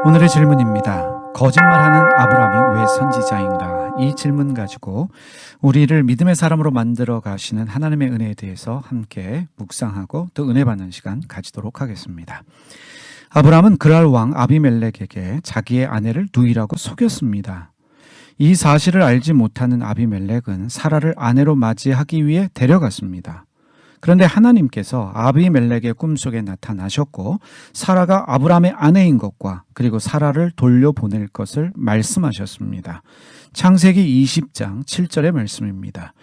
오늘의 질문입니다. 거짓말하는 아브라함이 왜 선지자인가? 이 질문 가지고 우리를 믿음의 사람으로 만들어 가시는 하나님의 은혜에 대해서 함께 묵상하고 또 은혜 받는 시간 가지도록 하겠습니다. 아브라함은 그랄 왕 아비멜렉에게 자기의 아내를 누이라고 속였습니다. 이 사실을 알지 못하는 아비멜렉은 사라를 아내로 맞이하기 위해 데려갔습니다. 그런데 하나님께서 아비멜렉의 꿈속에 나타나셨고 사라가 아브라함의 아내인 것과 그리고 사라를 돌려보낼 것을 말씀하셨습니다. 창세기 20장 7절의 말씀입니다.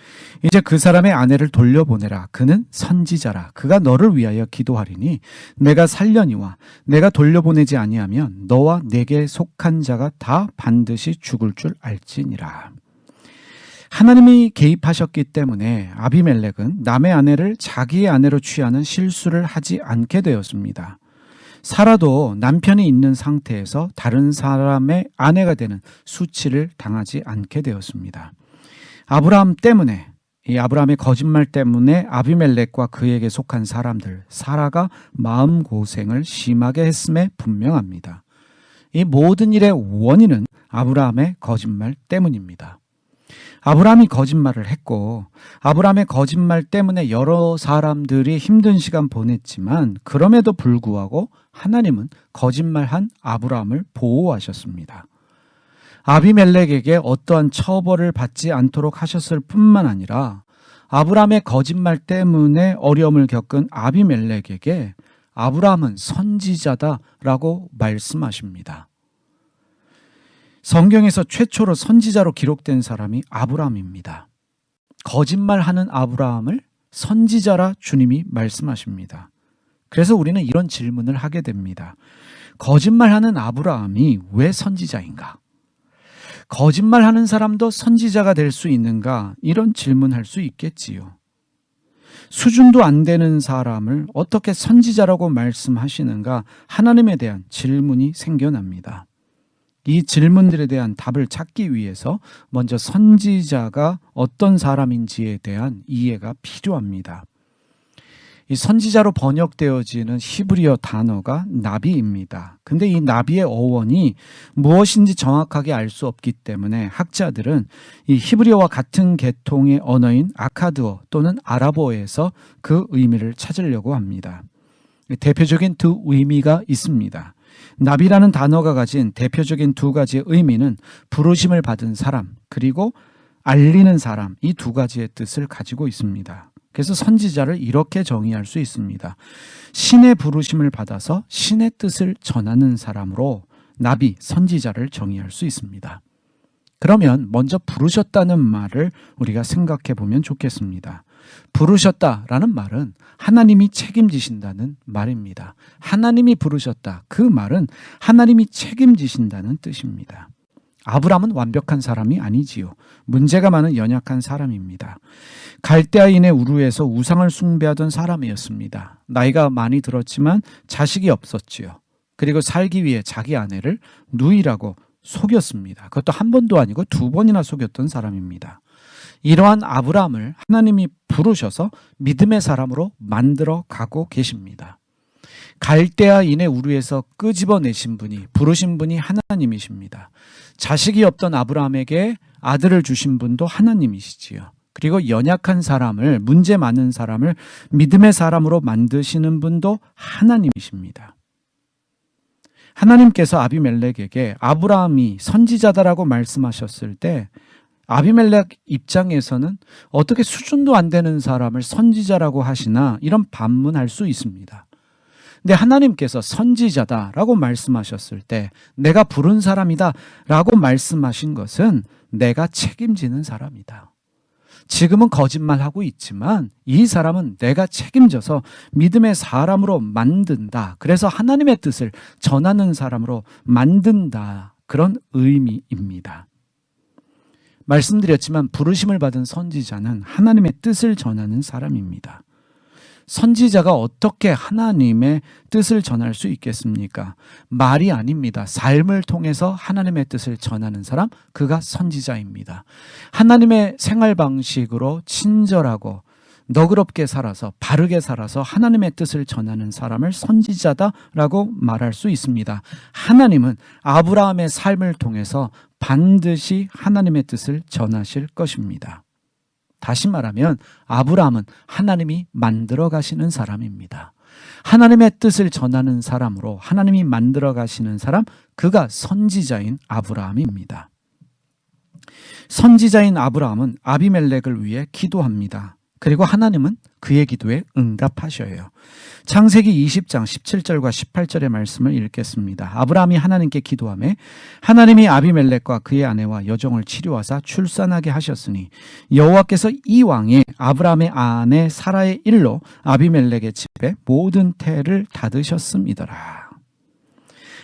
이제 그 사람의 아내를 돌려보내라. 그는 선지자라. 그가 너를 위하여 기도하리니 내가 살려니와 내가 돌려보내지 아니하면 너와 내게 속한 자가 다 반드시 죽을 줄 알지니라. 하나님이 개입하셨기 때문에 아비멜렉은 남의 아내를 자기의 아내로 취하는 실수를 하지 않게 되었습니다. 사라도 남편이 있는 상태에서 다른 사람의 아내가 되는 수치를 당하지 않게 되었습니다. 아브라함 때문에, 이 아브라함의 거짓말 때문에 아비멜렉과 그에게 속한 사람들, 사라가 마음고생을 심하게 했음에 분명합니다. 이 모든 일의 원인은 아브라함의 거짓말 때문입니다. 아브라함이 거짓말을 했고 아브라함의 거짓말 때문에 여러 사람들이 힘든 시간 보냈지만 그럼에도 불구하고 하나님은 거짓말한 아브라함을 보호하셨습니다. 아비멜렉에게 어떠한 처벌을 받지 않도록 하셨을 뿐만 아니라 아브라함의 거짓말 때문에 어려움을 겪은 아비멜렉에게 아브라함은 선지자다라고 말씀하십니다. 성경에서 최초로 선지자로 기록된 사람이 아브라함입니다. 거짓말하는 아브라함을 선지자라 주님이 말씀하십니다. 그래서 우리는 이런 질문을 하게 됩니다. 거짓말하는 아브라함이 왜 선지자인가? 거짓말하는 사람도 선지자가 될 수 있는가? 이런 질문할 수 있겠지요. 수준도 안 되는 사람을 어떻게 선지자라고 말씀하시는가? 하나님에 대한 질문이 생겨납니다. 이 질문들에 대한 답을 찾기 위해서 먼저 선지자가 어떤 사람인지에 대한 이해가 필요합니다. 이 선지자로 번역되어지는 히브리어 단어가 나비입니다. 근데 이 나비의 어원이 무엇인지 정확하게 알 수 없기 때문에 학자들은 이 히브리어와 같은 계통의 언어인 아카드어 또는 아랍어에서 그 의미를 찾으려고 합니다. 대표적인 두 의미가 있습니다. 나비라는 단어가 가진 대표적인 두 가지의 의미는 부르심을 받은 사람 그리고 알리는 사람, 이 두 가지의 뜻을 가지고 있습니다. 그래서 선지자를 이렇게 정의할 수 있습니다. 신의 부르심을 받아서 신의 뜻을 전하는 사람으로 나비, 선지자를 정의할 수 있습니다. 그러면 먼저 부르셨다는 말을 우리가 생각해 보면 좋겠습니다. 부르셨다라는 말은 하나님이 책임지신다는 말입니다. 하나님이 부르셨다. 그 말은 하나님이 책임지신다는 뜻입니다. 아브라함은 완벽한 사람이 아니지요. 문제가 많은 연약한 사람입니다. 갈대아인의 우르에서 우상을 숭배하던 사람이었습니다. 나이가 많이 들었지만 자식이 없었지요. 그리고 살기 위해 자기 아내를 누이라고 속였습니다. 그것도 한 번도 아니고 두 번이나 속였던 사람입니다. 이러한 아브라함을 하나님이 부르셔서 믿음의 사람으로 만들어 가고 계십니다. 갈대아인의 우르에서 끄집어내신 분이, 부르신 분이 하나님이십니다. 자식이 없던 아브라함에게 아들을 주신 분도 하나님이시지요. 그리고 연약한 사람을, 문제 많은 사람을 믿음의 사람으로 만드시는 분도 하나님이십니다. 하나님께서 아비멜렉에게 아브라함이 선지자다라고 말씀하셨을 때 아비멜렉 입장에서는 어떻게 수준도 안 되는 사람을 선지자라고 하시나 이런 반문할 수 있습니다. 근데 하나님께서 선지자다라고 말씀하셨을 때 내가 부른 사람이다 라고 말씀하신 것은 내가 책임지는 사람이다. 지금은 거짓말하고 있지만 이 사람은 내가 책임져서 믿음의 사람으로 만든다. 그래서 하나님의 뜻을 전하는 사람으로 만든다. 그런 의미입니다. 말씀드렸지만 부르심을 받은 선지자는 하나님의 뜻을 전하는 사람입니다. 선지자가 어떻게 하나님의 뜻을 전할 수 있겠습니까? 말이 아닙니다. 삶을 통해서 하나님의 뜻을 전하는 사람, 그가 선지자입니다. 하나님의 생활 방식으로 친절하고 너그럽게 살아서 바르게 살아서 하나님의 뜻을 전하는 사람을 선지자다라고 말할 수 있습니다. 하나님은 아브라함의 삶을 통해서 반드시 하나님의 뜻을 전하실 것입니다. 다시 말하면 아브라함은 하나님이 만들어 가시는 사람입니다. 하나님의 뜻을 전하는 사람으로 하나님이 만들어 가시는 사람, 그가 선지자인 아브라함입니다. 선지자인 아브라함은 아비멜렉을 위해 기도합니다. 그리고 하나님은 그의 기도에 응답하셔요. 창세기 20장 17절과 18절의 말씀을 읽겠습니다. 아브라함이 하나님께 기도하매 하나님이 아비멜렉과 그의 아내와 여종을 치료하사 출산하게 하셨으니 여호와께서 이왕에 아브라함의 아내 사라의 일로 아비멜렉의 집에 모든 태를 닫으셨음이더라.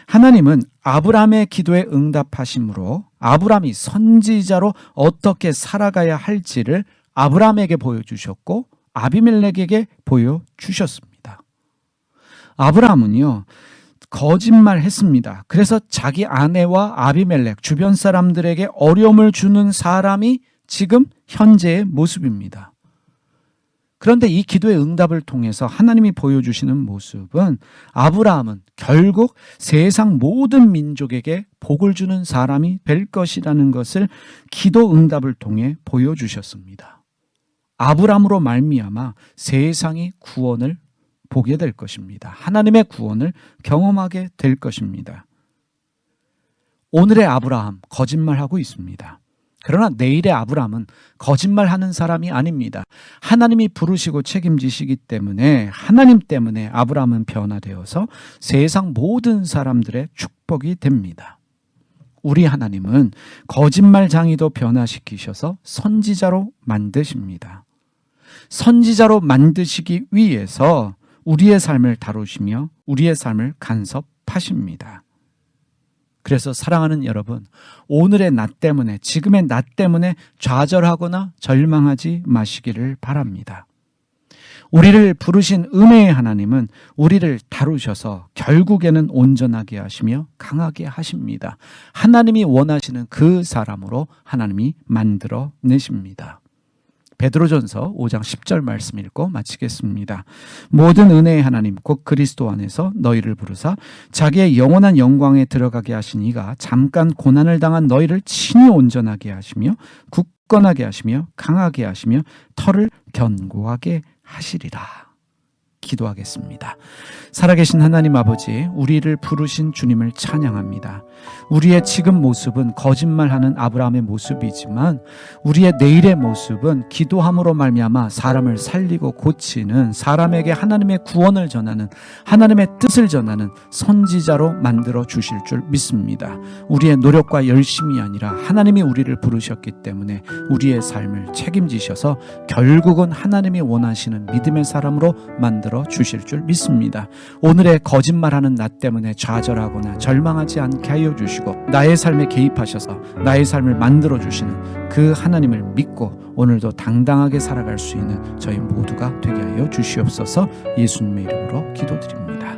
하나님은 아브라함의 기도에 응답하심으로 아브라함이 선지자로 어떻게 살아가야 할지를 아브라함에게 보여주셨고 아비멜렉에게 보여주셨습니다. 아브라함은요, 거짓말했습니다. 그래서 자기 아내와 아비멜렉 주변 사람들에게 어려움을 주는 사람이 지금 현재의 모습입니다. 그런데 이 기도의 응답을 통해서 하나님이 보여주시는 모습은 아브라함은 결국 세상 모든 민족에게 복을 주는 사람이 될 것이라는 것을 기도 응답을 통해 보여주셨습니다. 아브라함으로 말미암아 세상이 구원을 보게 될 것입니다. 하나님의 구원을 경험하게 될 것입니다. 오늘의 아브라함 거짓말하고 있습니다. 그러나 내일의 아브라함은 거짓말하는 사람이 아닙니다. 하나님이 부르시고 책임지시기 때문에 하나님 때문에 아브라함은 변화되어서 세상 모든 사람들의 축복이 됩니다. 우리 하나님은 거짓말장이도 변화시키셔서 선지자로 만드십니다. 선지자로 만드시기 위해서 우리의 삶을 다루시며 우리의 삶을 간섭하십니다. 그래서 사랑하는 여러분, 오늘의 나 때문에, 지금의 나 때문에 좌절하거나 절망하지 마시기를 바랍니다. 우리를 부르신 은혜의 하나님은 우리를 다루셔서 결국에는 온전하게 하시며 강하게 하십니다. 하나님이 원하시는 그 사람으로 하나님이 만들어 내십니다. 베드로전서 5장 10절 말씀 읽고 마치겠습니다. 모든 은혜의 하나님 곧 그리스도 안에서 너희를 부르사 자기의 영원한 영광에 들어가게 하신 이가 잠깐 고난을 당한 너희를 친히 온전하게 하시며 굳건하게 하시며 강하게 하시며 터를 견고하게 하시리라. 기도하겠습니다. 살아계신 하나님 아버지, 우리를 부르신 주님을 찬양합니다. 우리의 지금 모습은 거짓말하는 아브라함의 모습이지만 우리의 내일의 모습은 기도함으로 말미암아 사람을 살리고 고치는, 사람에게 하나님의 구원을 전하는, 하나님의 뜻을 전하는 선지자로 만들어 주실 줄 믿습니다. 우리의 노력과 열심이 아니라 하나님이 우리를 부르셨기 때문에 우리의 삶을 책임지셔서 결국은 하나님이 원하시는 믿음의 사람으로 만들어 주실 줄 믿습니다. 오늘의 거짓말하는 나 때문에 좌절하거나 절망하지 않게 하여 주시고 나의 삶에 개입하셔서 나의 삶을 만들어 주시는 그 하나님을 믿고 오늘도 당당하게 살아갈 수 있는 저희 모두가 되게 하여 주시옵소서. 예수님의 이름으로 기도드립니다.